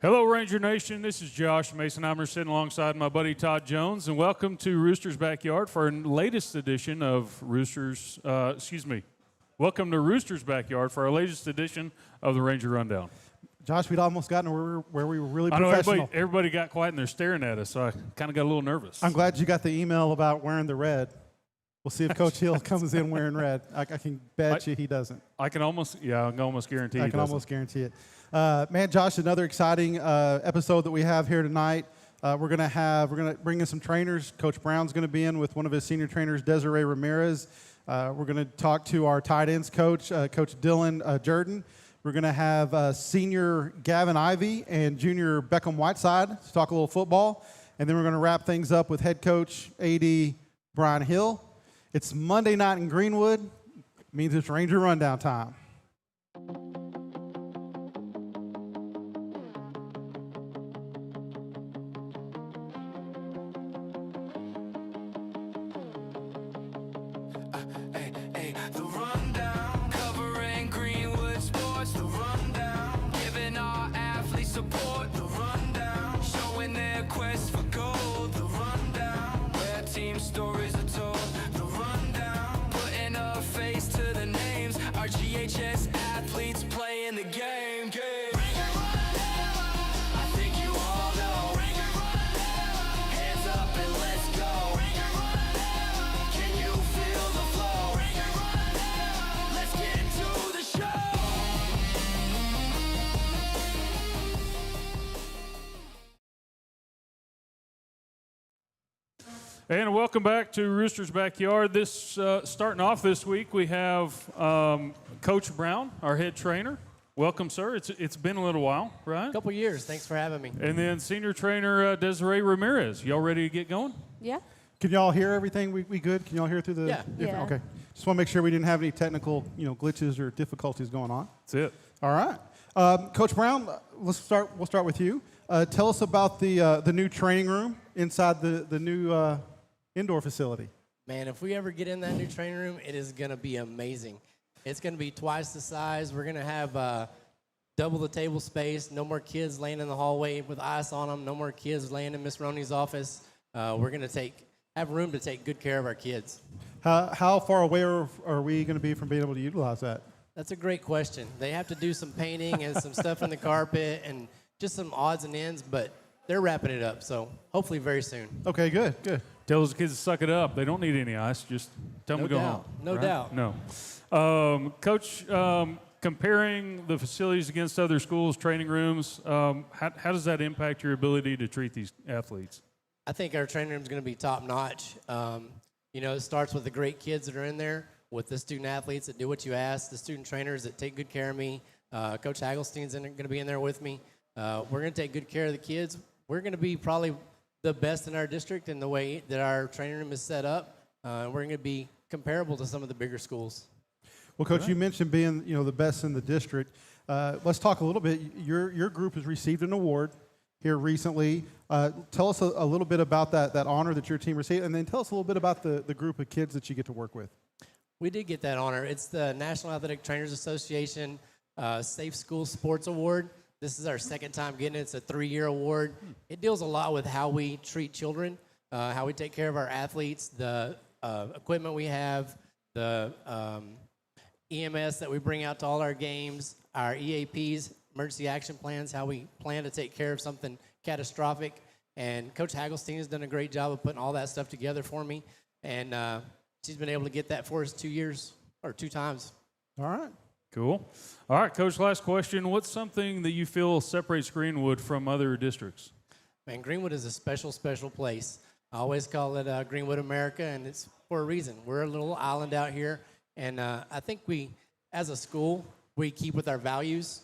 Hello, Ranger Nation. This is Josh Mason. Sitting alongside my buddy Todd Jones, and welcome to Roosters Backyard for our latest edition of Welcome to Roosters Backyard for our latest edition of the Ranger Rundown. Josh, we'd almost gotten where we were really I know professional. everybody got quiet and they're staring at us, so I kind of got a little nervous. I'm glad you got the email about wearing the red. We'll see if Coach Hill comes in wearing red. I can bet you he doesn't. I can almost guarantee I can almost guarantee it. Man, Josh, another exciting episode that we have here tonight. We're gonna bring in some trainers. Coach Brown's gonna be in with one of his senior trainers, Desiree Ramirez. We're gonna talk to our tight ends coach, Coach Dylan Jordan. We're gonna have senior Gavin Ivey and junior Beckham Whiteside to talk a little football, and then we're gonna wrap things up with head coach AD Brian Hill. It's Monday night in Greenwood. It means it's Ranger Rundown time. The rundown, covering Greenwood sports. The rundown, giving our athletes support. The rundown, showing their quest for gold. The rundown, where team stories are told. The rundown, putting a face to the names. Our GHS athletes playing the game. Ranger Rundown, I think you all know. Ranger Rundown, hands up and let's go. Ranger Rundown, can you feel the flow? Ranger Rundown, let's get into the show. And welcome back to Roosters Backyard. Starting off this week, we have Coach Brown, our head trainer. Welcome, sir. It's been a little while, right? Couple years. Thanks for having me. And then senior trainer Desiree Ramirez. Y'all ready to get going? Yeah. Can y'all hear everything? We good? Can y'all hear through the? Yeah. Yeah. Okay. Just want to make sure we didn't have any technical, glitches or difficulties going on. That's it. All right, Coach Brown. We'll start with you. Tell us about the new training room inside the new indoor facility. Man, if we ever get in that new training room, it is going to be amazing. It's going to be twice the size. We're going to have double the table space. No more kids laying in the hallway with ice on them. No more kids laying in Miss Roney's office. We're going to have room to take good care of our kids. How far away are we going to be from being able to utilize that? That's a great question. They have to do some painting and some stuff in the carpet and just some odds and ends, but they're wrapping it up, so hopefully very soon. Okay, good. Tell those kids to suck it up. They don't need any ice. Just tell them to go home. No doubt. No. Coach, comparing the facilities against other schools' training rooms, how does that impact your ability to treat these athletes? I think our training room is going to be top notch. It starts with the great kids that are in there, with the student athletes that do what you ask, the student trainers that take good care of me. Coach Hagelstein's going to be in there with me. We're going to take good care of the kids. We're going to be probably the best in our district in the way that our training room is set up. We're going to be comparable to some of the bigger schools. Well, Coach, you mentioned being the best in the district. Let's talk a little bit. Your group has received an award here recently. Tell us a little bit about that honor that your team received, and then tell us a little bit about the group of kids that you get to work with. We did get that honor. It's the National Athletic Trainers Association Safe School Sports Award. This is our second time getting it. It's a 3-year award. It deals a lot with how we treat children, how we take care of our athletes, the equipment we have, the EMS that we bring out to all our games, our EAPs, emergency action plans, how we plan to take care of something catastrophic. And Coach Hagelstein has done a great job of putting all that stuff together for me. And she's been able to get that for us 2 times. All right. Cool. All right, Coach, last question. What's something that you feel separates Greenwood from other districts? Man, Greenwood is a special, special place. I always call it Greenwood, America, and it's for a reason. We're a little island out here, and I think we, as a school, we keep with our values,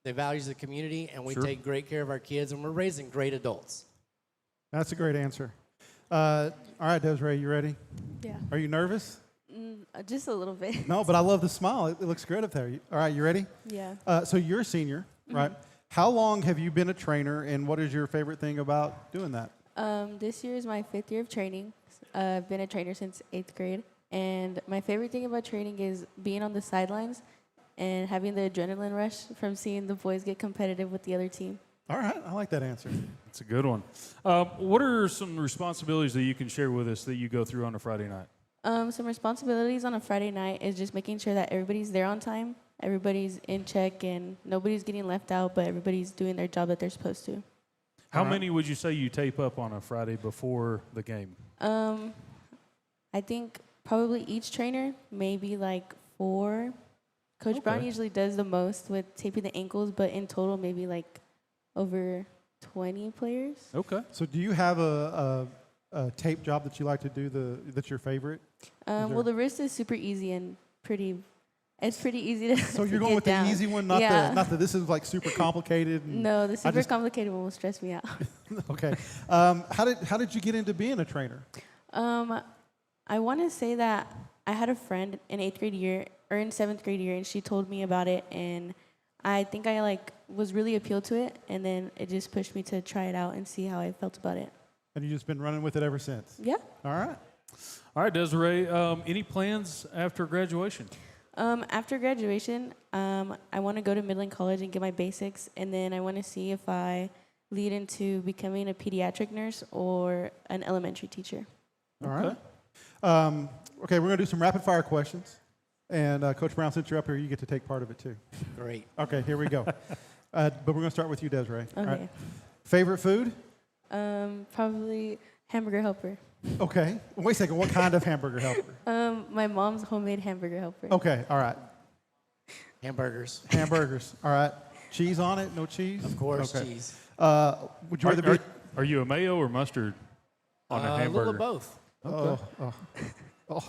the values of the community, and we take great care of our kids, and we're raising great adults. That's a great answer. All right, Desiree, you ready? Yeah. Are you nervous? Just a little bit. No, but I love the smile. It looks great up there. All right, you ready? Yeah. So you're a senior, right? How long have you been a trainer, and what is your favorite thing about doing that? This year is my 5th year of training. I've been a trainer since 8th grade. And my favorite thing about training is being on the sidelines and having the adrenaline rush from seeing the boys get competitive with the other team. All right, I like that answer. That's a good one. What are some responsibilities that you can share with us that you go through on a Friday night? Some responsibilities on a Friday night is just making sure that everybody's there on time, everybody's in check, and nobody's getting left out, but everybody's doing their job that they're supposed to. How many would you say you tape up on a Friday before the game? I think probably each trainer, maybe like 4. Coach Brown Okay. usually does the most with taping the ankles, but in total, maybe like over 20 players. Okay. So do you have a tape job that you like to do that's your favorite? Well, the wrist is super easy and it's pretty easy to So to you're going get with down. the easy one, not Yeah. the this is like super complicated. And, No, the super just- complicated one will stress me out. Okay. How did you get into being a trainer? I want to say that I had a friend in 8th grade year or in 7th grade year, and she told me about it, and I think I was really appealed to it, and then it just pushed me to try it out and see how I felt about it. And you've just been running with it ever since. Yeah. All right. All right, Desiree. Any plans after graduation? After graduation, I want to go to Midland College and get my basics, and then I want to see if I lead into becoming a pediatric nurse or an elementary teacher. All right. Okay, we're going to do some rapid fire questions. And Coach Brown, since you're up here, you get to take part of it too. Great. Okay, here we go. But we're going to start with you, Desiree. All Okay. Favorite food? Probably hamburger helper. Okay. Wait a second. What kind of hamburger helper? My mom's homemade hamburger helper. Okay. All right. Hamburgers. Hamburgers. All right. Cheese on it? No cheese? Of course, Okay. cheese. Would you rather be? Are you a mayo or mustard on a A hamburger? little of both.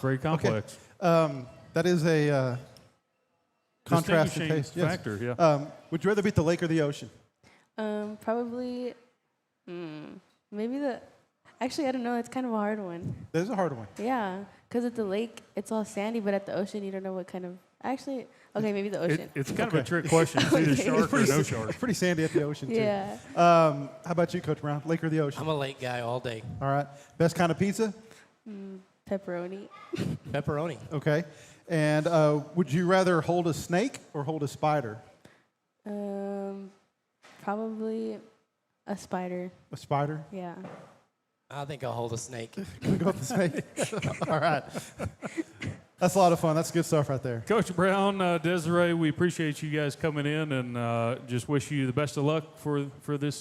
Very complex. That is a contrast in Distinguishing taste. Yes. factor, yeah. Would you rather be at the lake or the ocean? Probably, maybe actually, I don't know. It's kind of a hard one. There's a hard one. Yeah, because at the lake, it's all sandy, but at the ocean, you don't know what kind of. Actually, okay, maybe the ocean. It's kind of a trick question. It's either Okay. shark or no shark. It's pretty sandy at the ocean too. Yeah. How about you, Coach Brown? Lake or the ocean? I'm a late guy all day. All right. Best kind of pizza? Pepperoni. Pepperoni. Okay. And would you rather hold a snake or hold a spider? Probably a spider. A spider? Yeah. I think I'll hold a snake. Gonna go with the snake. All right. That's a lot of fun. That's good stuff right there. Coach Brown, Desiree, we appreciate you guys coming in and just wish you the best of luck for this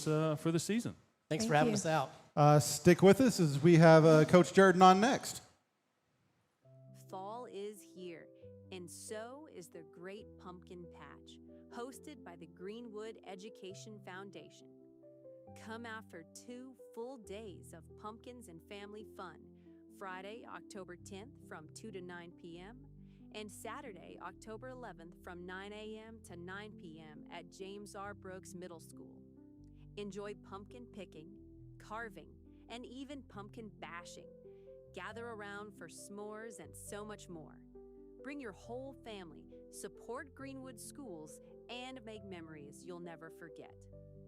season. Thanks for Thank having you. us out. Stick with us as we have Coach Jordan on next. Fall is here, and so is the Great Pumpkin Patch, hosted by the Greenwood Education Foundation. Come out for 2 full days of pumpkins and family fun, Friday, October 10th from 2 to 9 p.m., and Saturday, October 11th from 9 a.m. to 9 p.m. at James R. Brooks Middle School. Enjoy pumpkin picking, carving, and even pumpkin bashing. Gather around for s'mores and so much more. Bring your whole family, support Greenwood schools, and make memories you'll never forget.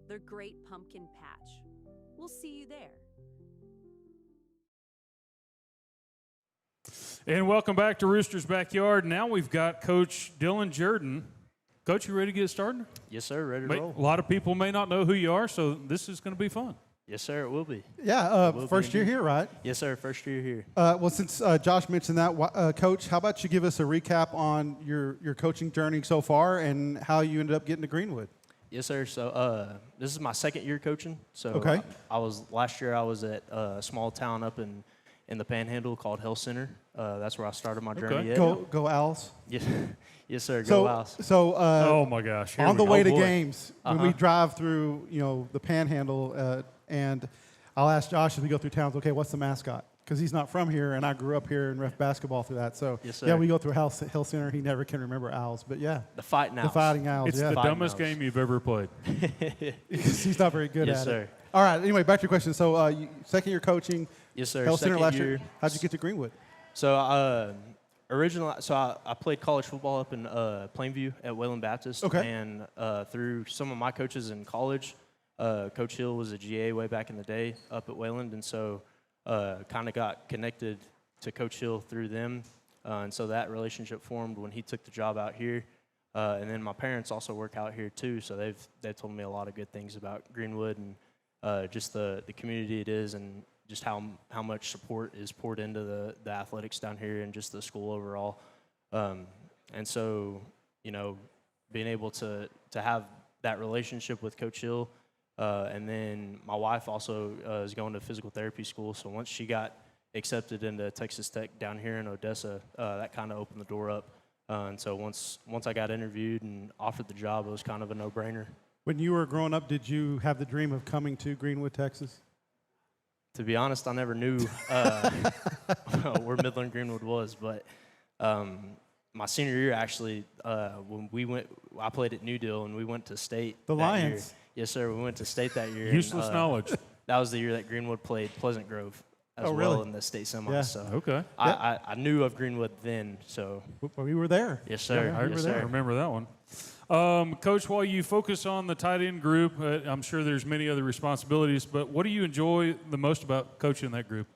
The Great Pumpkin Patch. We'll see you there. And welcome back to Rooster's Backyard. Now we've got Coach Dylan Jordan. Coach, you ready to get started? Yes, sir. Ready to roll. A lot of people may not know who you are, so this is going to be fun. Yes, sir. It will be. Yeah, Will be first year indeed. here, right? Yes, sir. First year here. Well, since Josh mentioned that, Coach, how about you give us a recap on your coaching journey so far and how you ended up getting to Greenwood? Yes, sir. So this is my second year coaching. So Okay. last year I was at a small town up in the Panhandle called Health Center. That's where I started my journey. At. Go Owls. Yes, yes, sir. Go Owls. So Oh, my gosh. Here on we the go. way Oh, to boy. games, when we drive through, the Panhandle, and I'll ask Josh as we go through towns, okay, what's the mascot? Because he's not from here, and I grew up here and ref basketball through that. So Yes, yeah, sir. we go through Health Center. He never can remember Owls, but yeah, The Fighting Owls. the Fighting Owls. It's yeah, the Fighting dumbest Owls. game you've ever played. he's not very good Yes, at sir. it. All right. Anyway, back to your question. So second year coaching, Yes, sir. Health Center Second last year. year. How'd you get to Greenwood? So originally, I played college football up in Plainview at Wayland Baptist. Okay. And through some of my coaches in college, Coach Hill was a GA way back in the day up at Wayland, and so kind of got connected to Coach Hill through them. And so that relationship formed when he took the job out here. And then my parents also work out here too, so they've told me a lot of good things about Greenwood and just the community it is, and just how much support is poured into the athletics down here and just the school overall. And so, you know, being able to have that relationship with Coach Hill, and then my wife also is going to physical therapy school. So once she got accepted into Texas Tech down here in Odessa, that kind of opened the door up. And so once I got interviewed and offered the job, it was kind of a no-brainer. When you were growing up, did you have the dream of coming to Greenwood, Texas? To be honest, I never knew where Midland Greenwood was, but my senior year, actually, when I played at New Deal, and we went to state. The that year. Lions. Yes, sir. We went to state that year. Useless and, knowledge. That was the year that Greenwood played Pleasant Grove as Oh, well really? in the state semis. Yeah. So Okay. I knew of Greenwood then. So We were there. yes, sir. Yeah, we were yes, there. I sir. remember that one. Coach, while you focus on the tight end group, I'm sure there's many other responsibilities, but what do you enjoy the most about coaching that group?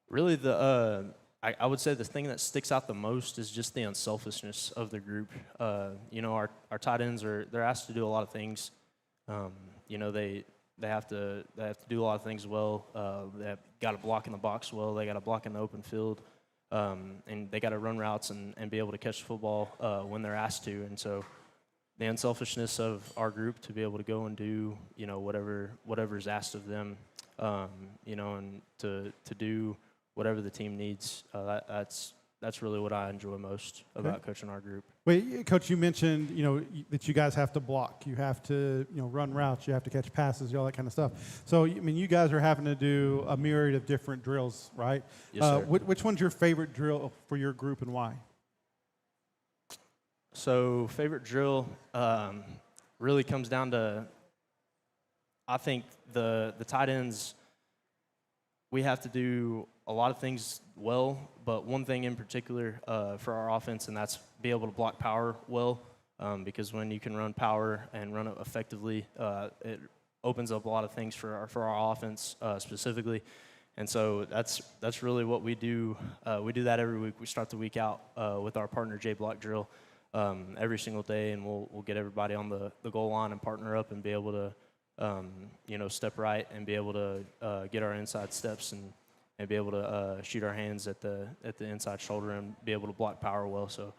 Really, I would say the thing that sticks out the most is just the unselfishness of the group. You know, our tight ends they're asked to do a lot of things. You know, they have to do a lot of things well. They've got to block in the box well. They got to block in the open field, and they got to run routes and be able to catch the football when they're asked to. And so, the unselfishness of our group to be able to go and do, you know, whatever's asked of them, you know, and to do whatever the team needs. That's really what I enjoy most about coaching our group. Wait, Coach, you mentioned, you know, that you guys have to block. You have to, you know, run routes. You have to catch passes, all that kind of stuff. So, I mean, you guys are having to do a myriad of different drills, right? Yes, sir. Which one's your favorite drill for your group and why? So favorite drill really comes down to, I think the tight ends, we have to do a lot of things well, but one thing in particular for our offense, and that's be able to block power well, because when you can run power and run it effectively, it opens up a lot of things for our offense specifically. And so that's really what we do. We do that every week. We start the week out with our partner J Block drill every single day, and we'll get everybody on the goal line and partner up and be able to you know, step right and be able to get our inside steps and be able to shoot our hands at the inside shoulder and be able to block power well. So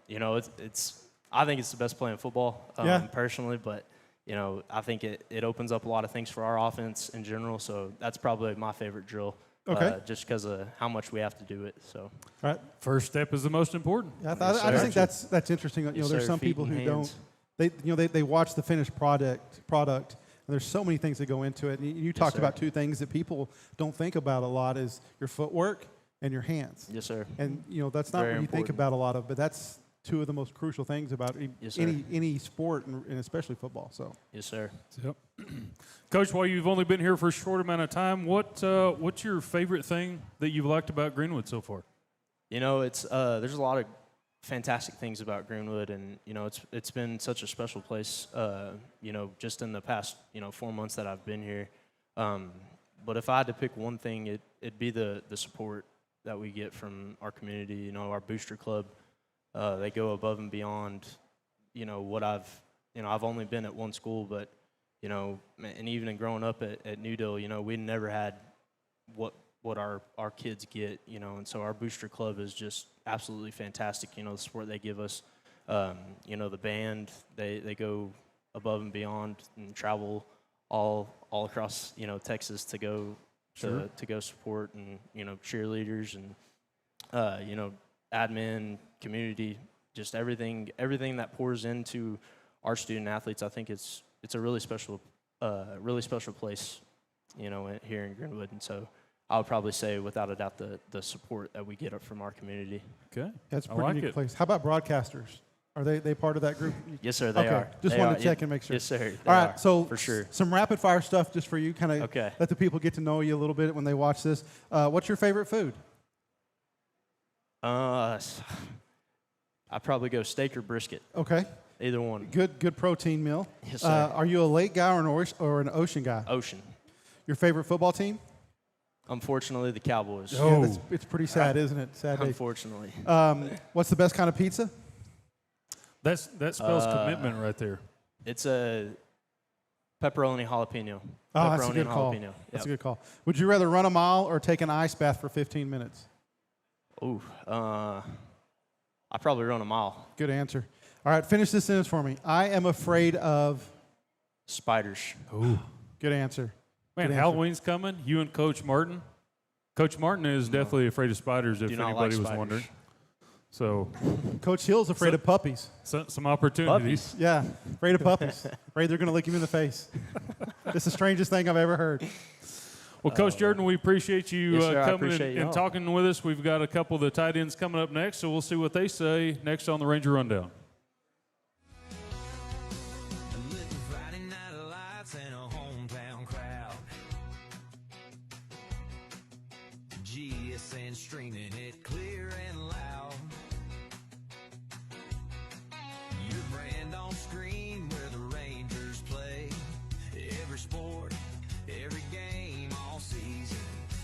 you know, it's I think it's the best play in football personally, but you know, I think it opens up a lot of things for our offense in general. So that's probably my favorite drill. Okay. Just because of how much we have to do it. So. All right. First step is the most important. Yeah, Yes, I just sir. think that's interesting. You know, Yes, there's sir. some Feet people and who hands. don't. They watch the finished product, and there's so many things that go into it. And you talked sir. about two things that people don't think about a lot: is your footwork and your hands. Yes, sir. And you know, that's not Very what you think important. about a lot of, but that's two of the most crucial things about Yes, sir. any sport, and especially football. So. Yes, sir. Yep. Coach, while you've only been here for a short amount of time, what's your favorite thing that you've liked about Greenwood so far? You know, it's there's a lot of fantastic things about Greenwood, and you know, it's been such a special place. You know, just in the past 4 months that I've been here. But if I had to pick one thing, it'd be the support that we get from our community. You know, our booster club, they go above and beyond. You know what I've only been at one school, but you know, and even in growing up at New Deal, you know, we never had what our kids get, you know, and so our booster club is just absolutely fantastic. You know, the support they give us, you know, the band, they go above and beyond and travel all across, you know, Texas to go to go support, and you know, cheerleaders and you know, admin, community, just everything that pours into our student athletes. I think it's a really special place, you know, here in Greenwood. And so I would probably say, without a doubt, the support that we get from our community. Okay. That's a I pretty like unique it. place. How about broadcasters? Are they part of that group? Yes, sir, they Okay, are. just They wanted are. to check and make sure. Yes, sir. They All right, are, so for sure. some rapid fire stuff just for you, kind of Okay. let the people get to know you a little bit when they watch this. What's your favorite food? I'd probably go steak or brisket, Okay, either one. good protein meal. Yes, sir. Are you a lake guy or an ocean guy? Ocean. Your favorite football team? Unfortunately, the Cowboys. Oh. Yeah, it's pretty sad, isn't it? Sad day. Unfortunately. What's the best kind of pizza? That spells commitment right there. It's a pepperoni jalapeno. Oh, that's a Pepperoni good and call. jalapeno. That's a Yep. good call. Would you rather run a mile or take an ice bath for 15 minutes? Ooh, I probably run a mile. Good answer. All right, finish this sentence for me. I am afraid of. Spiders. Good answer. Man, Good answer. Halloween's coming. You and Coach Martin. Coach Martin is definitely afraid of spiders, if Do not anybody like was spiders. wondering. So, Coach Hill's afraid of puppies. some opportunities. Yeah, afraid of puppies. Afraid they're going to lick him in the face. It's the strangest thing I've ever heard. Well, Coach Jordan, we appreciate you Yes, sir, I coming appreciate and y'all. talking with us. We've got a couple of the tight ends coming up next, so we'll see what they say next on the Ranger Rundown. Lit Friday night lights and a hometown crowd. GSN streaming it clear and loud. Your brand on screen where the Rangers play. Every sport, every game, all season,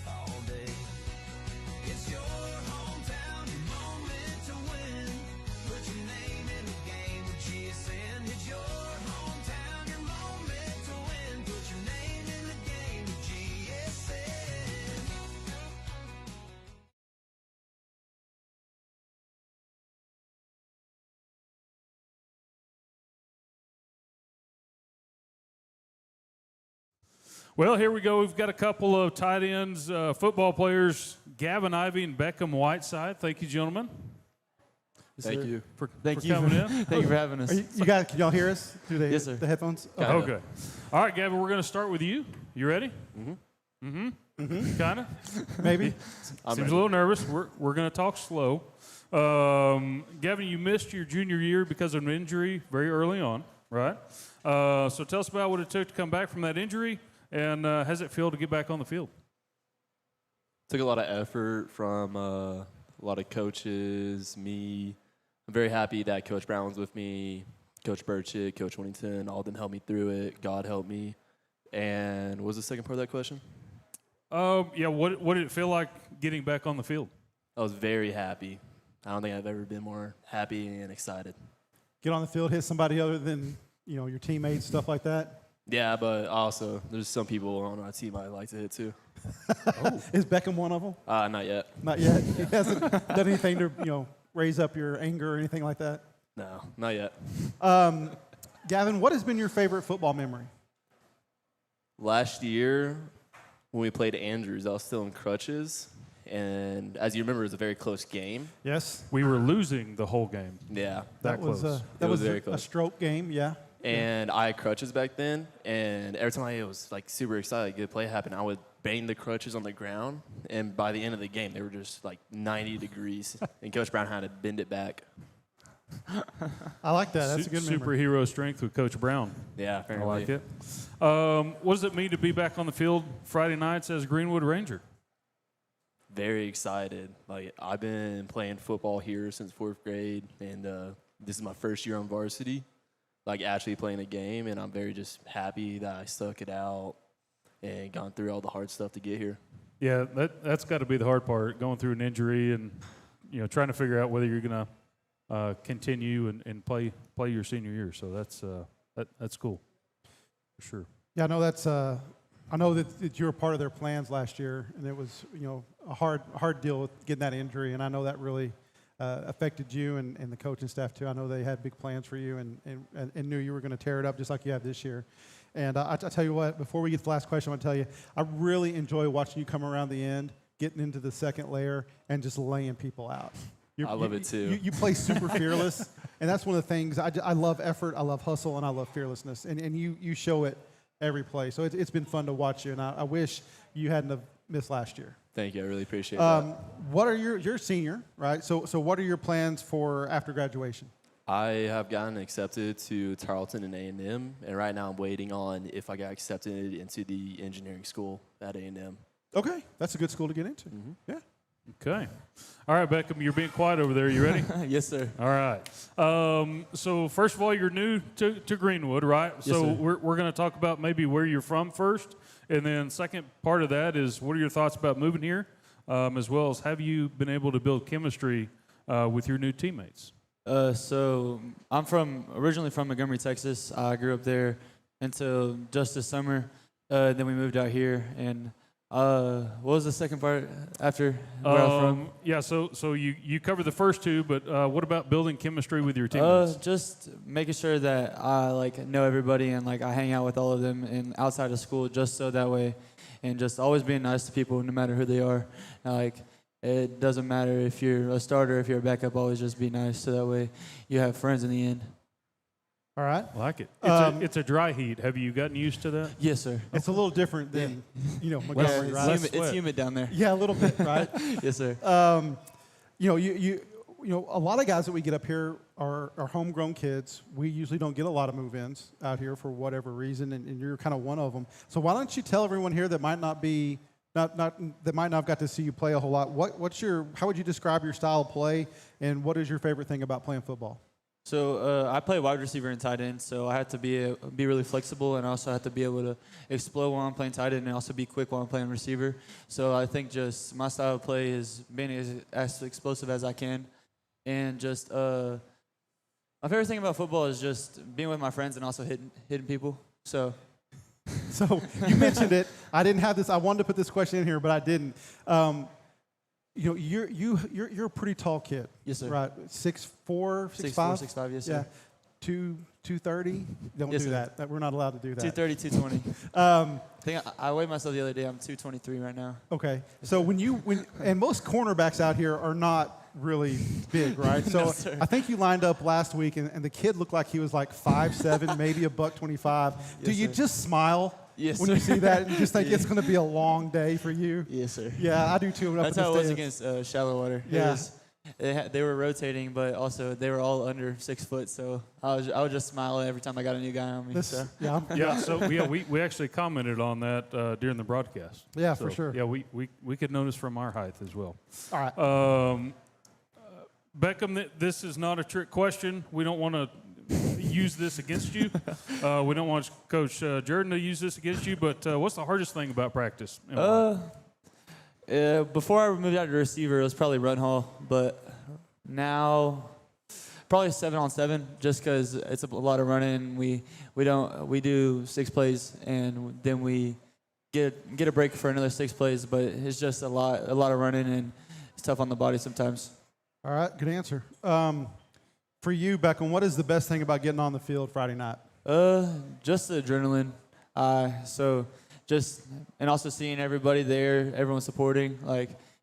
all day. It's your hometown, your moment to win. Put your name in the game with GSN. It's your hometown, your moment to win. Put your name in the game with GSN. Well, here we go. We've got a couple of tight ends, football players, Gavin Ivey and Beckham Whiteside. Thank you, gentlemen, Thank you. for Thank you. coming in. Thank you for having us. You guys, can y'all hear us through the, Yes, sir. the headphones? Kinda. Okay. All right, Gavin, we're going to start with you. You ready? Kind of. Maybe. Seems a little nervous. We're going to talk slow. Gavin, you missed your junior year because of an injury very early on, right? So tell us about what it took to come back from that injury, and how's it feel to get back on the field? Took a lot of effort from a lot of coaches, me. I'm very happy that Coach Brown was with me, Coach Burchett, Coach Winnington. All of them helped me through it. God helped me. And what was the second part of that question? Yeah, what did it feel like getting back on the field? I was very happy. I don't think I've ever been more happy and excited. Get on the field, hit somebody other than your teammates, stuff like that. Yeah, but also there's some people on our team I like to hit too. Is Beckham one of them? Not yet. Not yet. He hasn't done anything to raise up your anger or anything like that. No, not yet. Gavin, what has been your favorite football memory? Last year, when we played Andrews, I was still in crutches. And as you remember, it was a very close game. Yes. We were losing the whole game. Yeah. That was close. that It was was very a close. stroke game. Yeah. And I had crutches back then, and every time I was like super excited, a good play happened, I would bang the crutches on the ground, and by the end of the game, they were just like 90 degrees, and Coach Brown had to bend it back. I like that. That's a good memory. Superhero strength with Coach Brown. Yeah, I apparently. like it. What does it mean to be back on the field Friday nights as Greenwood Ranger? Very excited. Like I've been playing football here since 4th grade, and this is my first year on varsity, like actually playing a game, and I'm very just happy that I stuck it out and gone through all the hard stuff to get here. Yeah, that's got to be the hard part, going through an injury and trying to figure out whether you're going to continue and play your senior year. So that's cool, for sure. Yeah, I know that's. I know that you were part of their plans last year, and it was a hard deal with getting that injury, and I know that really affected you and the coaching staff too. I know they had big plans for you and knew you were going to tear it up just like you have this year. And I tell you what, before we get to the last question, I want to tell you, I really enjoy watching you come around the end, getting into the second layer, and just laying people out. I love it too. You play super fearless, and that's one of the things. I love effort, I love hustle, and I love fearlessness, and you show it every play. So it's been fun to watch you, and I wish you hadn't have missed last year. Thank you. I really appreciate that. What are you're a senior, right? So what are your plans for after graduation? I have gotten accepted to Tarleton and A&M, and right now I'm waiting on if I got accepted into the engineering school at A&M. Okay, that's a good school to get into. Yeah. Okay. All right, Beckham, you're being quiet over there. You ready? Yes, sir. All right. So first of all, you're new to Greenwood, right? Yes, so sir. we're going to talk about maybe where you're from first, and then second part of that is what are your thoughts about moving here, as well as have you been able to build chemistry with your new teammates? So I'm originally from Montgomery, Texas. I grew up there until just this summer. Then we moved out here. And what was the second part after where I'm from? Yeah, so you covered the first two, but what about building chemistry with your teammates? Just making sure that I know everybody and I hang out with all of them and outside of school, just so that way, and just always being nice to people no matter who they are. It doesn't matter if you're a starter, if you're a backup, always just be nice, so that way you have friends in the end. All right. I like it. It's a dry heat. Have you gotten used to that? Yes, sir. It's a little different than, Montgomery, it's, right? it's humid down there. Yeah, a little bit, right? Yes, sir. A lot of guys that we get up here are homegrown kids. We usually don't get a lot of move-ins out here for whatever reason, and you're kind of one of them. So why don't you tell everyone here that might not be that might not have got to see you play a whole lot. How would you describe your style of play, and what is your favorite thing about playing football? So I play wide receiver and tight end, so I have to be really flexible, and I also have to be able to explode while I'm playing tight end and also be quick while I'm playing receiver. So I think just my style of play is being as explosive as I can, and just my favorite thing about football is just being with my friends and also hitting people. So you mentioned it. I didn't have this. I wanted to put this question in here, but I didn't. You're a pretty tall kid. Yes, sir. Right, 6'4", 6'5"? 6'4", 6'5", yes, sir. Yeah, 230. Don't Yes, do sir. that. We're not allowed to do that. 230, 220. Um, I think I weighed myself the other day. I'm 223 right now. okay, so and most cornerbacks out here are not really big, right? So No, sir. I think you lined up last week, and the kid looked like he was like 5'7", maybe $125. Do Yes, you sir. just smile Yes, when you sir. see that and just think it's going to be a long day for you? Yes, sir. Yeah, I do too. That's how it was against Shallow Water. Yeah. They were rotating, but also they were all under 6 foot. So I would just smile every time I got a new guy on me. Yeah. Yeah, so we actually commented on that during the broadcast. Yeah, So, for sure. Yeah, we could notice from our height as well. All right. Beckham, this is not a trick question. We don't want to use this against you. We don't want Coach Jordan to use this against you. But what's the hardest thing about practice? And why? Before I moved out to receiver, it was probably run haul, but now probably 7-on-7, just because it's a lot of running. We do 6 plays, and then we get a break for another 6 plays, but it's just a lot of running, and it's tough on the body sometimes. All right, good answer. For you, Beckham, what is the best thing about getting on the field Friday night? Just the adrenaline. And also seeing everybody there, everyone supporting.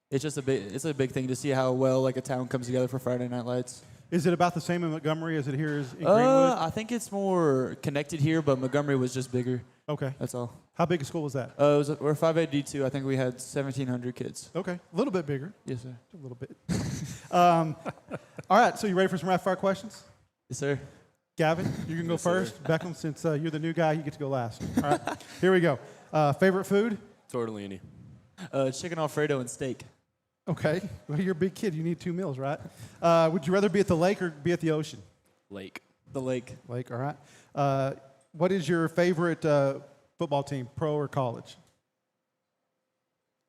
It's a big thing to see how well a town comes together for Friday Night Lights. Is it about the same in Montgomery as it here is in Greenwood? I think it's more connected here, but Montgomery was just bigger. Okay. That's all. How big a school was that? We're 5A D2. I think we had 1,700 kids. Okay, a little bit bigger. Yes, sir. A little bit. All right, so you ready for some rapid fire questions? Yes, sir. Gavin, you can go first. Beckham, since you're the new guy, you get to go last. All right, here we go. Favorite food? Tortellini. Chicken Alfredo and steak. Okay. Well, you're a big kid. You need 2 meals, right? Would you rather be at the lake or be at the ocean? Lake. The lake. Lake, all right. What is your favorite football team, pro or college?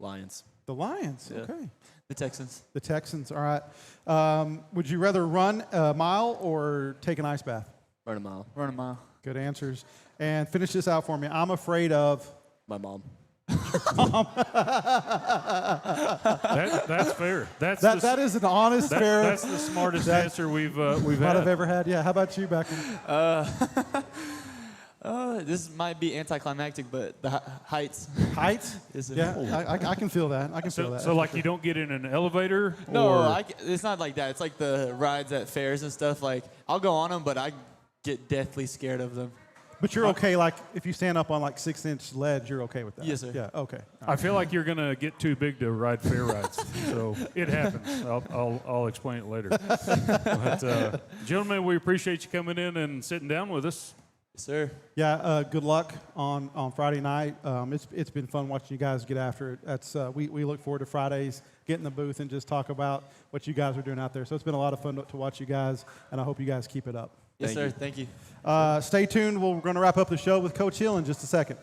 Lions. The Lions, Yeah. okay. The Texans. The Texans, all right. Would you rather run a mile or take an ice bath? Run a mile. Run a mile. Good answers. And finish this out for me. I'm afraid of... My mom. That's fair. That is an honest, fair... That's the smartest answer we've might had. have ever had. Yeah, how about you, Beckham? This might be anticlimactic, but the heights. Heights? Is it? Yeah, I can feel that. I can feel that. So you don't get in an elevator? No, or? it's not like that. It's like the rides at fairs and stuff. I'll go on them, but I get deathly scared of them. But you're okay, if you stand up on 6-inch ledge, you're okay with that? Yes, sir. Yeah, okay. I feel like you're going to get too big to ride fair rides. So it happens. I'll explain it later. But, gentlemen, we appreciate you coming in and sitting down with us. Yes, sir. Yeah, good luck on Friday night. It's been fun watching you guys get after it. That's we look forward to Fridays, get in the booth and just talk about what you guys are doing out there. So it's been a lot of fun to watch you guys, and I hope you guys keep it up. Yes, sir. Thank you. Stay tuned. We're going to wrap up the show with Coach Hill in just a second.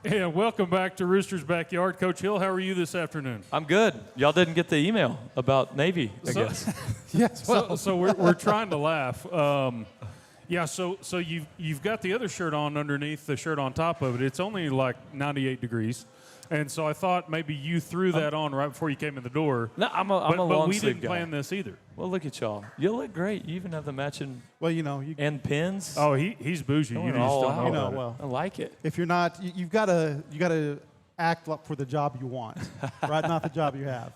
And welcome back to Rooster's Backyard. Coach Hill, how are you this afternoon? I'm good. Y'all didn't get the email about Navy, I guess. Yes. Well, So we're trying to laugh. Yeah, so you've got the other shirt on underneath the shirt on top of it. It's only like 98 degrees. And so I thought maybe you threw that on right before you came in the door. No, I'm a But long we sleeve didn't guy. plan this either. Well, look at y'all. You look great. You even have the matching well, you know, you, end pins. Oh, he's bougie. You Going just all don't know out. you know, about it. well, I like it. if you're not, you've got to act up for the job you want, right? Not the job you have.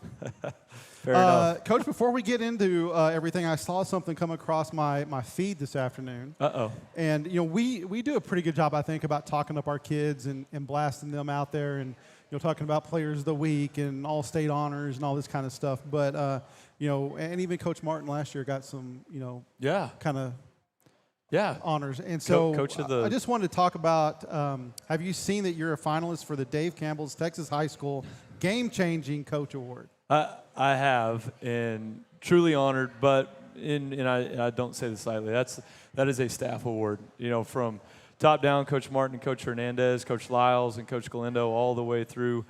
Fair enough. Coach, before we get into everything, I saw something come across my feed this afternoon. Uh-oh. And, you know, we do a pretty good job, I think, about talking up our kids and blasting them out there and, you know, talking about players of the week and all state honors and all this kind of stuff. But, you know, and even Coach Martin last year got some, you know, Yeah. kind of Yeah. honors. And so Coach of the- I just wanted to talk about, have you seen that you're a finalist for the Dave Campbell's Texas High School Game-Changing Coach Award? I have, and truly honored, but I don't say this lightly. That is a staff award. You know, from top down, Coach Martin, Coach Hernandez, Coach Lyles, and Coach Galindo, all the way through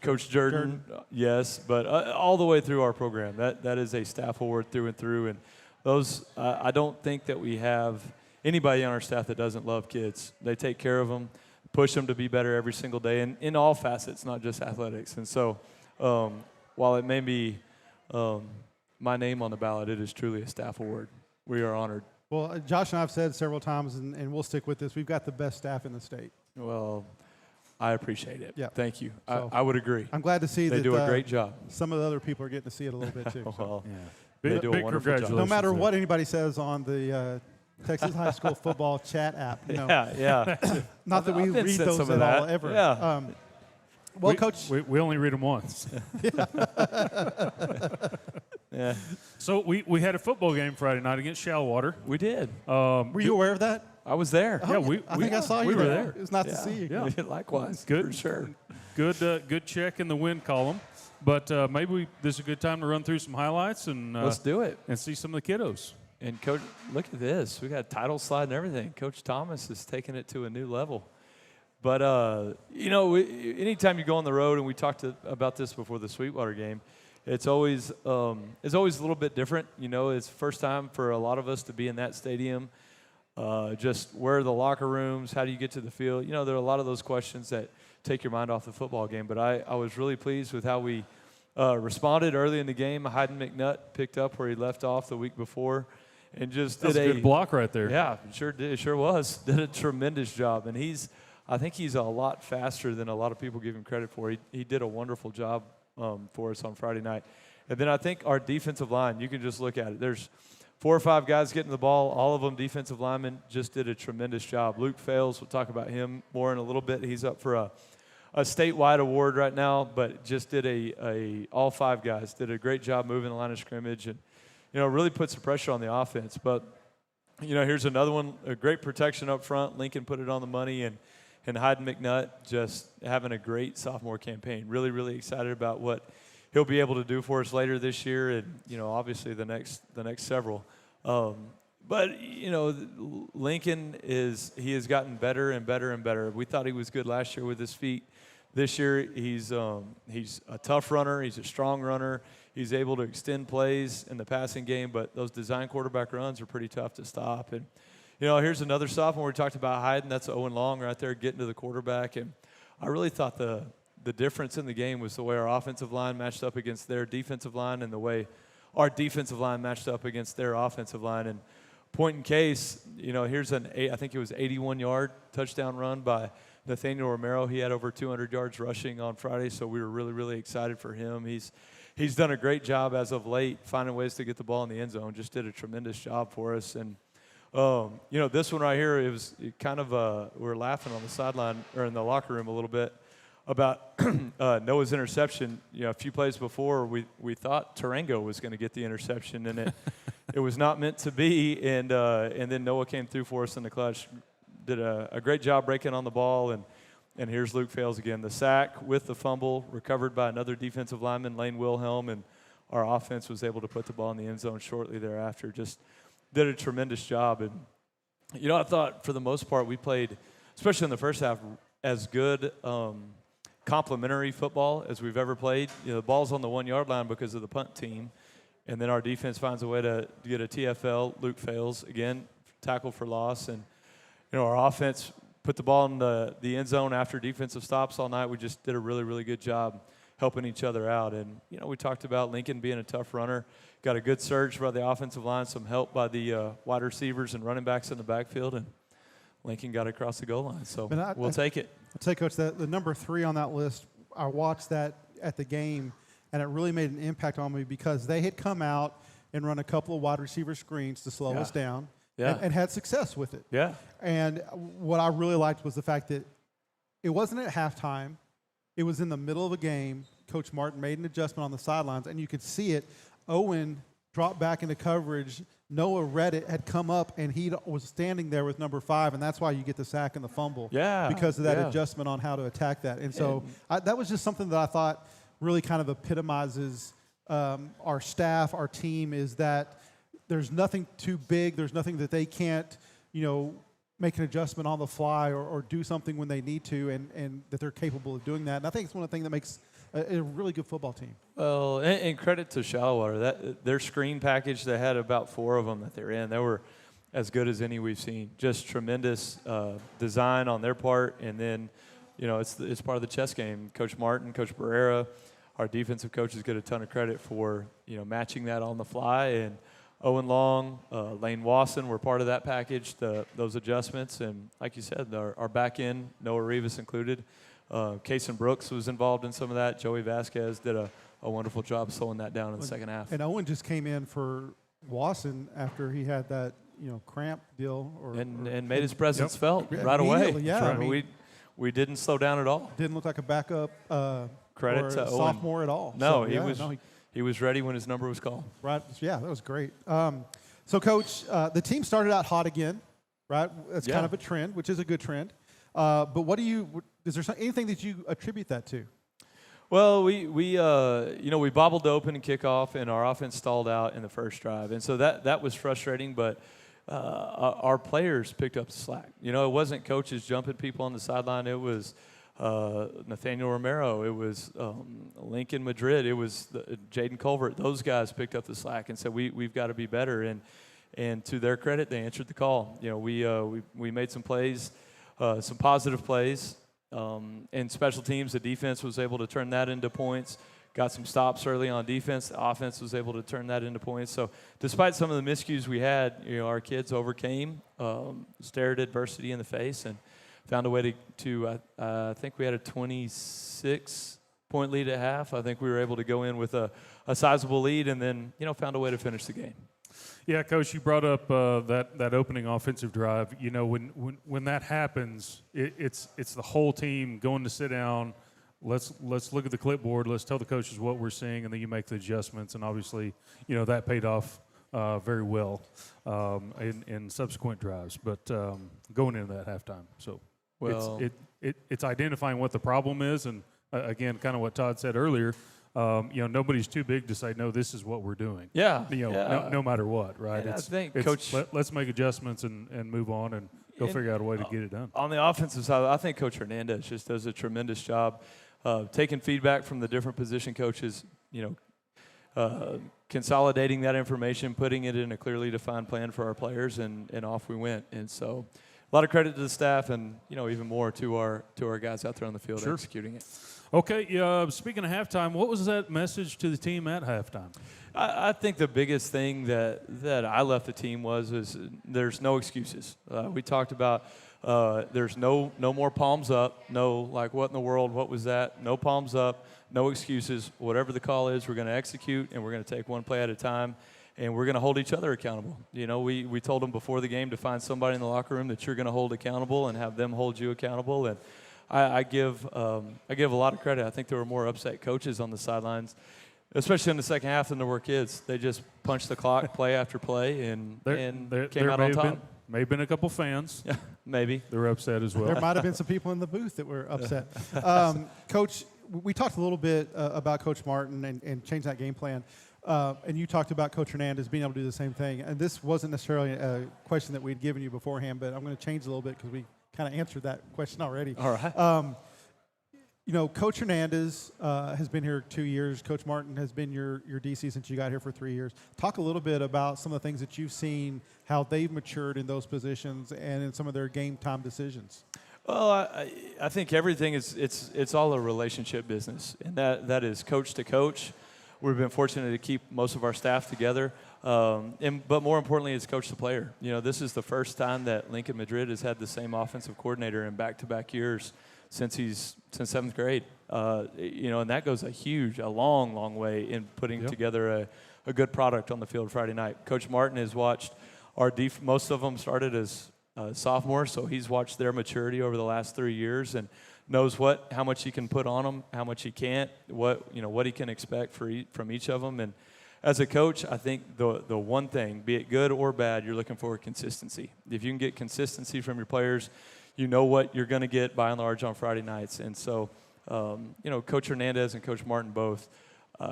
Coach Jordan. Yes, but all the way through our program. That is a staff award through and through. And those, I don't think that we have anybody on our staff that doesn't love kids. They take care of them, push them to be better every single day, and in all facets, not just athletics. And so, while it may be my name on the ballot, it is truly a staff award. We are honored. Well, Josh and I have said several times, and we'll stick with this, we've got the best staff in the state. Well, I appreciate it. Yeah. Thank you. So, I would agree. I'm glad to see They that do a great job. some of the other people are getting to see it a little bit too. So. Well, Big- they do a big wonderful job. congratulations. No matter there. what anybody says on the Texas High School football chat app, you know, Yeah. not that we I've been read sent those some at of all that. ever. Yeah. Well, Coach, we only read them once. Yeah. So we had a football game Friday night against Shallwater. We did. were you aware of that? I was there. Yeah, I think I saw you we were there. there. It was nice to see you. Yeah. Likewise. Good. For sure. Good check in the win column. But maybe this is a good time to run through some highlights and Let's do it. and see some of the kiddos. And Coach, look at this. We got title slide and everything. Coach Thomas is taking it to a new level. But, you know, anytime you go on the road, and we talked about this before the Sweetwater game, it's always a little bit different. You know, it's the first time for a lot of us to be in that stadium. Just where are the locker rooms? How do you get to the field? You know, there are a lot of those questions that take your mind off the football game. But I was really pleased with how we responded early in the game. Hayden McNutt picked up where he left off the week before and just That's did a good block right there. Yeah, sure did. Sure was. Did a tremendous job. And I think he's a lot faster than a lot of people give him credit for. He did a wonderful job for us on Friday night. And then I think our defensive line, you can just look at it. There's 4 or 5 guys getting the ball. All of them defensive linemen just did a tremendous job. Luke Fales, we'll talk about him more in a little bit. He's up for a statewide award right now, but just did all 5 guys did a great job moving the line of scrimmage and, you know, really put some pressure on the offense. But, you know, here's another one, a great protection up front. Lincoln put it on the money, and Hayden McNutt just having a great sophomore campaign. Really, really excited about what he'll be able to do for us later this year and, you know, obviously the next several. But, you know, Lincoln has gotten better and better and better. We thought he was good last year with his feet. This year he's a tough runner. He's a strong runner. He's able to extend plays in the passing game, but those design quarterback runs are pretty tough to stop. And, you know, here's another sophomore. We talked about Hayden. That's Owen Long right there getting to the quarterback. And I really thought the difference in the game was the way our offensive line matched up against their defensive line and the way our defensive line matched up against their offensive line. And point in case, you know, here's I think it was 81-yard touchdown run by Nathaniel Romero. He had over 200 yards rushing on Friday, so we were really, really excited for him. He's done a great job as of late finding ways to get the ball in the end zone. Just did a tremendous job for us. And, you know, this one right here, we were laughing on the sideline or in the locker room a little bit about Noah's interception. You know, a few plays before, we thought Tarango was going to get the interception, and it was not meant to be. And then Noah came through for us in the clutch, did a great job breaking on the ball. And here's Luke Fales again. The sack with the fumble, recovered by another defensive lineman, Lane Wilhelm, and our offense was able to put the ball in the end zone shortly thereafter. Just did a tremendous job. And, you know, I thought for the most part we played, especially in the first half, as good complementary football as we've ever played. You know, the ball's on the 1 yard line because of the punt team, and then our defense finds a way to get a TFL. Luke fails again, tackle for loss, and our offense put the ball in the end zone after defensive stops all night. We just did a really, really good job helping each other out. And, we talked about Lincoln being a tough runner. Got a good surge by the offensive line, some help by the wide receivers and running backs in the backfield, and Lincoln got across the goal line. So we'll take it. I'll tell you, Coach, the number 3 on that list, I watched that at the game, and it really made an impact on me because they had come out and run a couple of wide receiver screens to slow us down. Yeah. And had success with it. Yeah. And what I really liked was the fact that it wasn't at halftime. It was in the middle of a game. Coach Martin made an adjustment on the sidelines, and you could see it. Owen dropped back into coverage. Noah read it, had come up, and he was standing there with number 5, and that's why you get the sack and the fumble. Yeah. Because of that adjustment on how to attack that. And so that was just something that I thought really kind of epitomizes our staff, our team, is that there's nothing too big. There's nothing that they can't, make an adjustment on the fly or do something when they need to, and that they're capable of doing that. And I think it's one of the things that makes a really good football team. Well, and credit to Shallowater. That their screen package, they had about 4 of them that they're in. They were as good as any we've seen. Just tremendous design on their part, and then, it's part of the chess game. Coach Martin, Coach Barrera, our defensive coaches get a ton of credit for matching that on the fly, and Owen Long, Lane Wasson were part of that package, those adjustments. And like you said, our back end, Noah Rivas included. Kason Brooks was involved in some of that. Joey Vasquez did a wonderful job slowing that down in the second half. And Owen just came in for Wasson after he had that, cramp deal. And made his presence felt right away. Yeah, I mean, we didn't slow down at all. Didn't look like a backup Credit or to a Owen. sophomore at all. No, So, he was ready when his number was called. Right. Yeah, that was great. So, Coach, the team started out hot again, right? That's kind of a trend, which is a good trend. But is there anything that you attribute that to? Well, we bobbled the opening kickoff, and our offense stalled out in the first drive. And so that was frustrating, but our players picked up the slack. It wasn't coaches jumping people on the sideline. It was Nathaniel Romero. It was Lincoln Madrid. It was Jaden Culvert. Those guys picked up the slack and said, we've got to be better. And to their credit, they answered the call. We made some plays, some positive plays. And special teams, the defense was able to turn that into points. Got some stops early on defense. The offense was able to turn that into points. So despite some of the miscues we had, our kids overcame, stared adversity in the face, and found a way to I think we had a 26-point lead at half. I think we were able to go in with a sizable lead, and then, found a way to finish the game. Yeah, Coach, you brought up that opening offensive drive. When that happens, it's the whole team going to sit down. Let's look at the clipboard. Let's tell the coaches what we're seeing, and then you make the adjustments. And obviously, that paid off very well in subsequent drives. But going into that halftime, so it's identifying what the problem is, and again, kind of what Todd said earlier. Nobody's too big to say, no, this is what we're doing. Yeah. No matter what, right? I think, Coach, let's make adjustments and move on and go figure out a way to get it done. On the offensive side, I think Coach Hernandez just does a tremendous job taking feedback from the different position coaches, consolidating that information, putting it in a clearly defined plan for our players, and off we went. And so a lot of credit to the staff, and, even more to our guys out there on the field executing it. Okay, speaking of halftime, what was that message to the team at halftime? I think the biggest thing that I left the team is there's no excuses. We talked about there's no more palms up, no like what in the world, what was that? No palms up, no excuses. Whatever the call is, we're going to execute, and we're going to take one play at a time, and we're going to hold each other accountable. We told them before the game to find somebody in the locker room that you're going to hold accountable and have them hold you accountable. And I give a lot of credit. I think there were more upset coaches on the sidelines, especially in the second half, than there were kids. They just punched the clock play after play and came out on top. May have been a couple fans. Yeah, maybe. They were upset as well. There might have been some people in the booth that were upset. Coach, we talked a little bit about Coach Martin and changing that game plan. And you talked about Coach Hernandez being able to do the same thing. And this wasn't necessarily a question that we'd given you beforehand, but I'm going to change a little bit because we kind of answered that question already. All right. You know, Coach Hernandez has been here 2 years. Coach Martin has been your DC since you got here for 3 years. Talk a little bit about some of the things that you've seen, how they've matured in those positions and in some of their game time decisions. Well, I think everything it's all a relationship business, and that is coach to coach. We've been fortunate to keep most of our staff together, but more importantly, it's coach to player. You know, this is the first time that Lincoln Madrid has had the same offensive coordinator in back-to-back years since 7th grade. You know, and that goes a long way in putting together a good product on the field Friday night. Coach Martin has watched most of them started as sophomores, so he's watched their maturity over the last 3 years and knows how much he can put on them, how much he can't, what he can expect from each of them. And as a coach, I think the one thing, be it good or bad, you're looking for consistency. If you can get consistency from your players, you know what you're going to get by and large on Friday nights. And so, Coach Hernandez and Coach Martin both,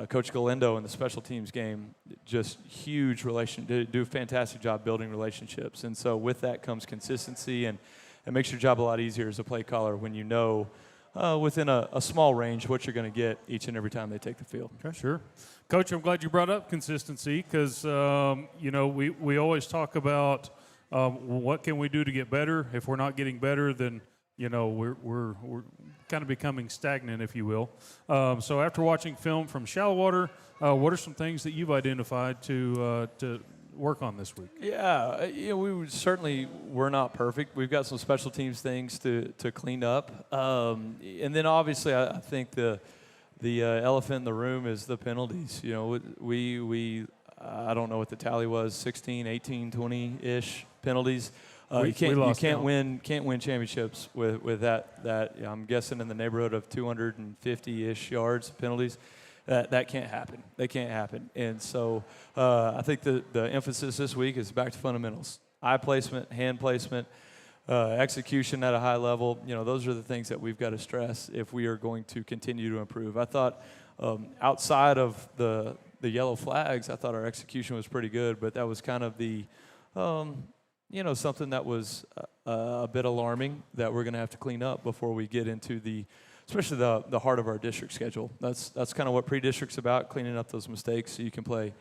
Coach Galindo in the special teams game, just huge do a fantastic job building relationships. And so with that comes consistency, and it makes your job a lot easier as a play caller when you know within a small range what you're going to get each and every time they take the field. Okay, sure. Coach, I'm glad you brought up consistency because, we always talk about what can we do to get better. If we're not getting better, then, we're kind of becoming stagnant, if you will. So after watching film from Shallow Water, what are some things that you've identified to work on this week? Yeah, we're not perfect. We've got some special teams things to clean up. And then obviously I think the elephant in the room is the penalties. You know, we I don't know what the tally was, 16, 18, 20-ish penalties. You can't win championships with that. I'm guessing in the neighborhood of 250-ish yards penalties. That can't happen. They can't happen. And so I think the emphasis this week is back to fundamentals. Eye placement, hand placement, execution at a high level. Those are the things that we've got to stress if we are going to continue to improve. I thought outside of the yellow flags, I thought our execution was pretty good, but that was kind of the something that was a bit alarming that we're going to have to clean up before we get into especially the heart of our district schedule. That's kind of what pre-district's about, cleaning up those mistakes so you can play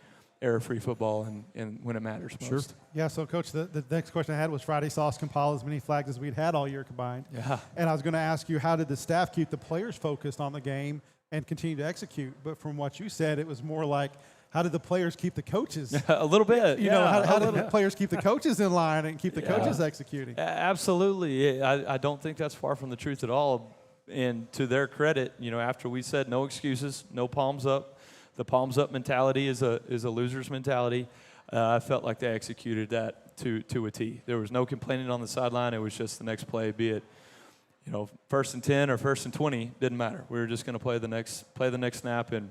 error-free football and when it matters most. Sure. Yeah, so, Coach, the next question I had was Friday saw us compile as many flags as we'd had all year combined. Yeah. And I was going to ask you, how did the staff keep the players focused on the game and continue to execute? But from what you said, it was more like, how did the players keep the coaches? A little bit. How did the players keep the coaches in line and keep the coaches executing? Absolutely. I don't think that's far from the truth at all. And to their credit, after we said no excuses, no palms up, the palms up mentality is a loser's mentality. I felt like they executed that to a T. There was no complaining on the sideline. It was just the next play, be it 1st and 10 or 1st and 20, didn't matter. We were just going to play the next snap. And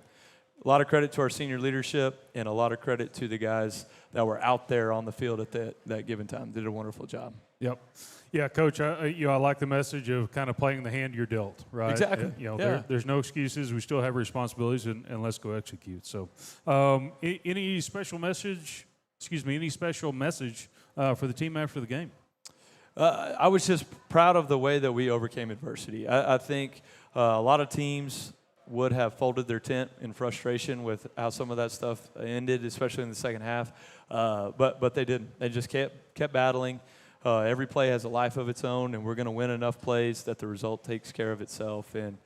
a lot of credit to our senior leadership and a lot of credit to the guys that were out there on the field at that given time. They did a wonderful job. Yep. Yeah, Coach, I like the message of kind of playing the hand you're dealt, right? Exactly. There's no excuses. We still have responsibilities, and let's go execute. So any special message for the team after the game? I was just proud of the way that we overcame adversity. I think a lot of teams would have folded their tent in frustration with how some of that stuff ended, especially in the second half. But they didn't. They just kept battling. Every play has a life of its own, and we're going to win enough plays that the result takes care of itself. And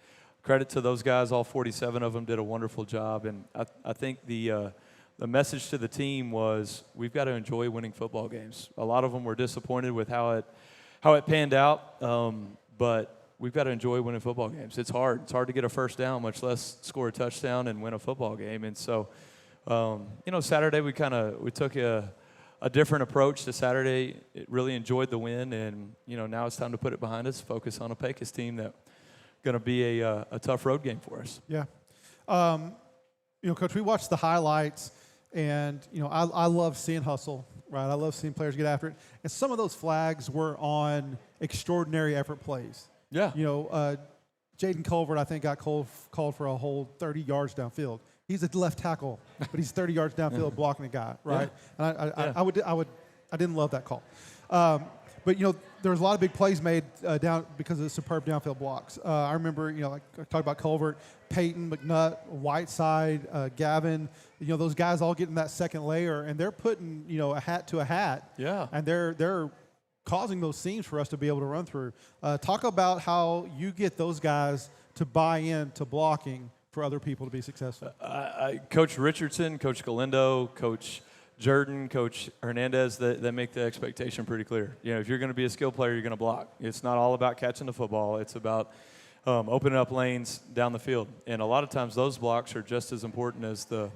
credit to those guys. All 47 of them did a wonderful job. And I think the message to the team was we've got to enjoy winning football games. A lot of them were disappointed with how it panned out, but we've got to enjoy winning football games. It's hard. It's hard to get a first down, much less score a touchdown and win a football game. And so, Saturday we took a different approach to Saturday. It really enjoyed the win, and now it's time to put it behind us. Focus on a Pecos team that's going to be a tough road game for us. Yeah, Coach, we watched the highlights, and I love seeing hustle. Right, I love seeing players get after it, and some of those flags were on extraordinary effort plays. Yeah, Jaden Culvert, I think, got called for a whole 30 yards downfield. He's a left tackle, but he's 30 yards downfield blocking a guy, right? Yeah. And I didn't love that call. But there was a lot of big plays made down because of the superb downfield blocks. I remember, like I talked about Culvert, Peyton, McNutt, Whiteside, Gavin. Those guys all get in that second layer, and they're putting a hat to a hat. Yeah. And they're causing those seams for us to be able to run through. Talk about how you get those guys to buy in to blocking for other people to be successful. Coach Richardson, Coach Galindo, Coach Jordan, Coach Hernandez, they make the expectation pretty clear. If you're going to be a skill player, you're going to block. It's not all about catching the football. It's about opening up lanes down the field. And a lot of times those blocks are just as important as the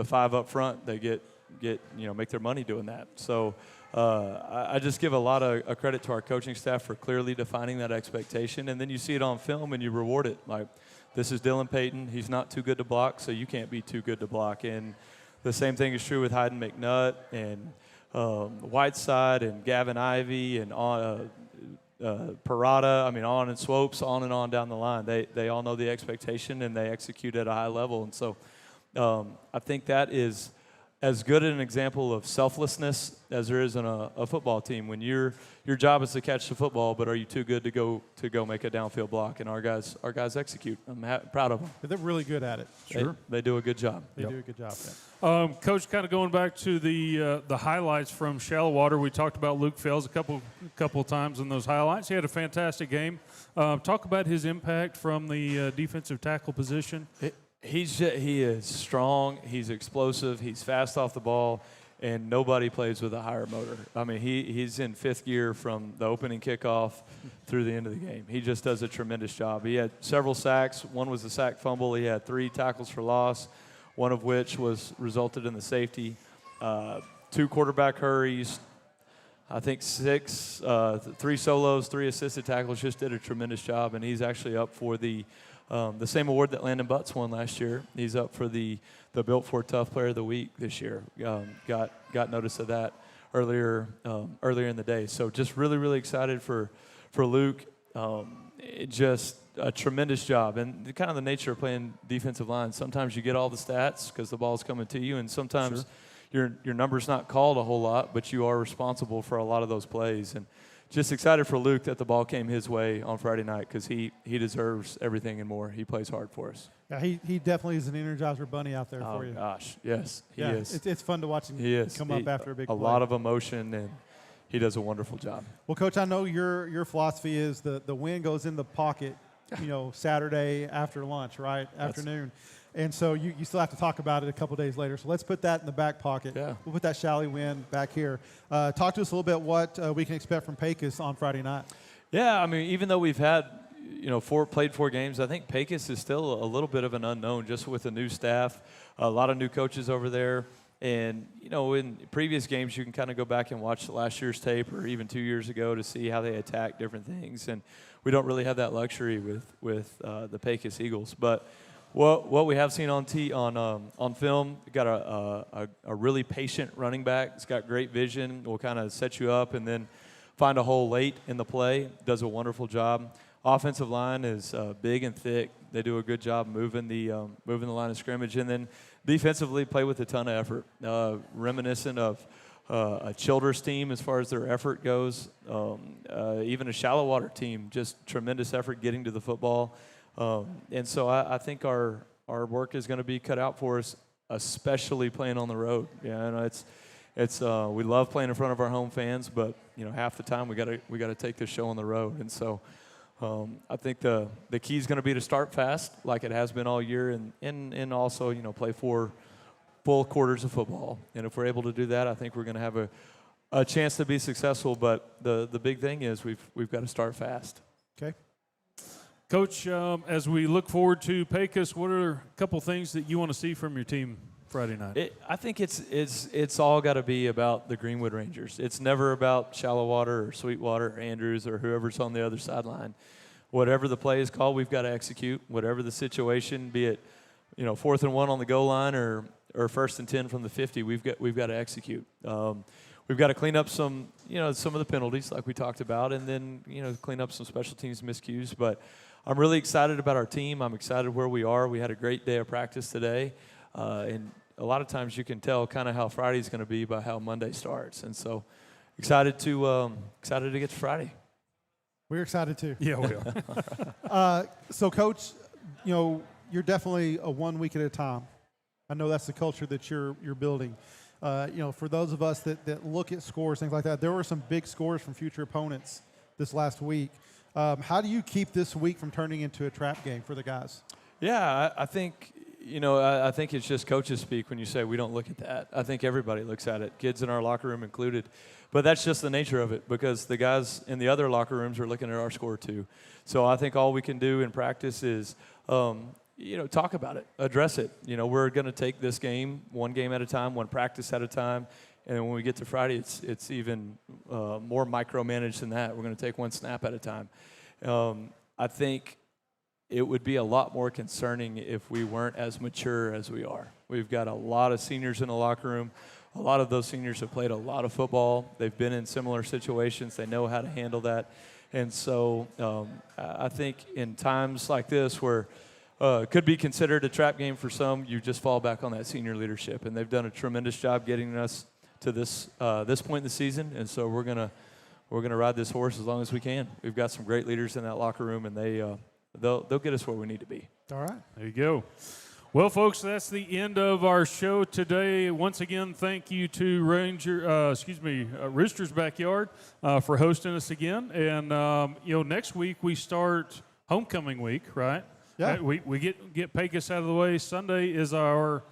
five up front. They get make their money doing that. So I just give a lot of credit to our coaching staff for clearly defining that expectation. And then you see it on film and you reward it. Like, this is Dylan Payton. He's not too good to block, so you can't be too good to block. And the same thing is true with Hayden McNutt and Whiteside and Gavin Ivey and Parada. I mean, on and Swopes, on and on down the line. They all know the expectation and they execute at a high level. And so I think that is as good an example of selflessness as there is in a football team. When your job is to catch the football, but are you too good to go make a downfield block? And our guys execute. I'm proud of them. They're really good at it. They do a good job. They do a good job. Coach, kind of going back to the highlights from Shallow Water, we talked about Luke Fels a couple of times in those highlights. He had a fantastic game. Talk about his impact from the defensive tackle position. He is strong. He's explosive. He's fast off the ball, and nobody plays with a higher motor. I mean, he's in fifth gear from the opening kickoff through the end of the game. He just does a tremendous job. He had several sacks. One was a sack fumble. He had 3 tackles for loss, one of which resulted in the safety. 2 quarterback hurries. I think 6, 3 solos, 3 assisted tackles. Just did a tremendous job, and he's actually up for the same award that Landon Butts won last year. He's up for the Built for Tough Player of the Week this year. Got notice of that earlier in the day. So just really, really excited for Luke. Just a tremendous job. And kind of the nature of playing defensive line, sometimes you get all the stats because the ball's coming to you, and sometimes your number's not called a whole lot, but you are responsible for a lot of those plays. And just excited for Luke that the ball came his way on Friday night because he deserves everything and more. He plays hard for us. Yeah, he definitely is an Energizer bunny out there for you. Oh, gosh, yes, he is. It's fun to watch him come up after a big play. A lot of emotion, and he does a wonderful job. Well, Coach, I know your philosophy is the win goes in the pocket, Saturday after lunch, right? Afternoon. And so you still have to talk about it a couple days later. So let's put that in the back pocket. Yeah. We'll put that Shally win back here. Talk to us a little bit what we can expect from Pecos on Friday night. Yeah, I mean, even though we've had, played 4 games, I think Pecos is still a little bit of an unknown just with the new staff, a lot of new coaches over there. And, in previous games, you can kind of go back and watch last year's tape or even 2 years ago to see how they attack different things. And we don't really have that luxury with the Pecos Eagles. But what we have seen on film, got a really patient running back. He's got great vision. Will kind of set you up and then find a hole late in the play. Does a wonderful job. Offensive line is big and thick. They do a good job moving the line of scrimmage. And then defensively, play with a ton of effort. Reminiscent of a Childress team as far as their effort goes. Even a Shallow Water team, just tremendous effort getting to the football. And so I think our work is going to be cut out for us, especially playing on the road. Yeah, it's we love playing in front of our home fans, but half the time we got to take this show on the road. And so I think the key is going to be to start fast, like it has been all year, and also play 4 full quarters of football. And if we're able to do that, I think we're going to have a chance to be successful. But the big thing is we've got to start fast. Okay. Coach, as we look forward to Pecos, what are a couple things that you want to see from your team Friday night? I think it's all got to be about the Greenwood Rangers. It's never about Shallow Water or Sweetwater or Andrews or whoever's on the other sideline. Whatever the play is called, we've got to execute. Whatever the situation, be it 4th and 1 on the goal line or 1st and 10 from the 50, we've got to execute. We've got to clean up some of the penalties like we talked about, and then clean up some special teams miscues. But I'm really excited about our team. I'm excited where we are. We had a great day of practice today. And a lot of times you can tell kind of how Friday's going to be by how Monday starts. And so excited to get to Friday. We're excited too. Yeah, we are. So, Coach, you know, you're definitely a 1 week at a time. I know that's the culture that you're building. You know, for those of us that look at scores, things like that, there were some big scores from future opponents this last week. How do you keep this week from turning into a trap game for the guys? Yeah, I think, you know, I think it's just coaches speak when you say we don't look at that. I think everybody looks at it, kids in our locker room included. But that's just the nature of it because the guys in the other locker rooms are looking at our score too. So I think all we can do in practice is, you know, talk about it, address it. You know, we're going to take this game one game at a time, one practice at a time. And when we get to Friday, it's even more micromanaged than that. We're going to take one snap at a time. I think it would be a lot more concerning if we weren't as mature as we are. We've got a lot of seniors in the locker room. A lot of those seniors have played a lot of football. They've been in similar situations. They know how to handle that. And so I think in times like this where it could be considered a trap game for some, you just fall back on that senior leadership. And they've done a tremendous job getting us to this point in the season. And so we're gonna ride this horse as long as we can. We've got some great leaders in that locker room, and they'll get us where we need to be. All right. There you go. Well, folks, that's the end of our show today. Once again, thank you to Roosters Backyard for hosting us again. And you know, next week we start homecoming week, right? Yeah. We get Pecos out of the way. Sunday is our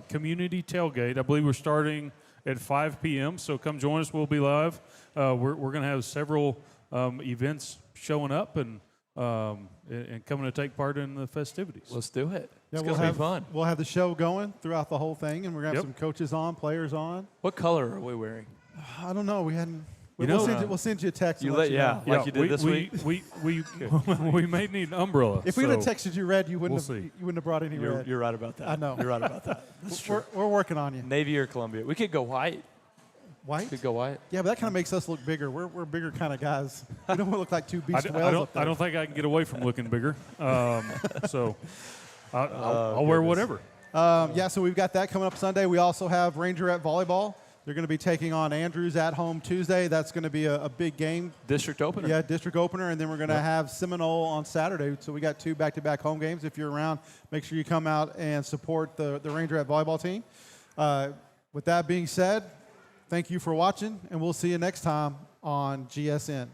community tailgate. I believe we're starting at 5 p.m. So come join us. We'll be live. We're going to have several events showing up and coming to take part in the festivities. Let's do it. Yeah, It's going to be fun. We'll have the show going throughout the whole thing, and we're going to have Yep. some coaches on, players on. What color are we wearing? I don't know. We hadn't. You We'll, know, we'll send you a text. you and let- you yeah. know. Like you did this week? We may need an umbrella. If we would have texted you red, you wouldn't We'll have. see. You wouldn't have brought any red. You're right about that. I know. You're right about that. That's true. We're working on you. Navy or Columbia. We could go white. White. Could go white. Yeah, but that kind of makes us look bigger. We're bigger kind of guys. We don't want to look like two beast I whales don't, up there. I don't think I can get away from looking bigger. So I'll wear whatever. Yeah, so we've got that coming up Sunday. We also have Rangerette Volleyball. They're going to be taking on Andrews at home Tuesday. That's going to be a big game. District opener. Yeah, district opener. And then we're going to have Seminole on Saturday. So we got 2 back-to-back home games. If you're around, make sure you come out and support the Rangerette Volleyball team. With that being said, thank you for watching, and we'll see you next time on GSN.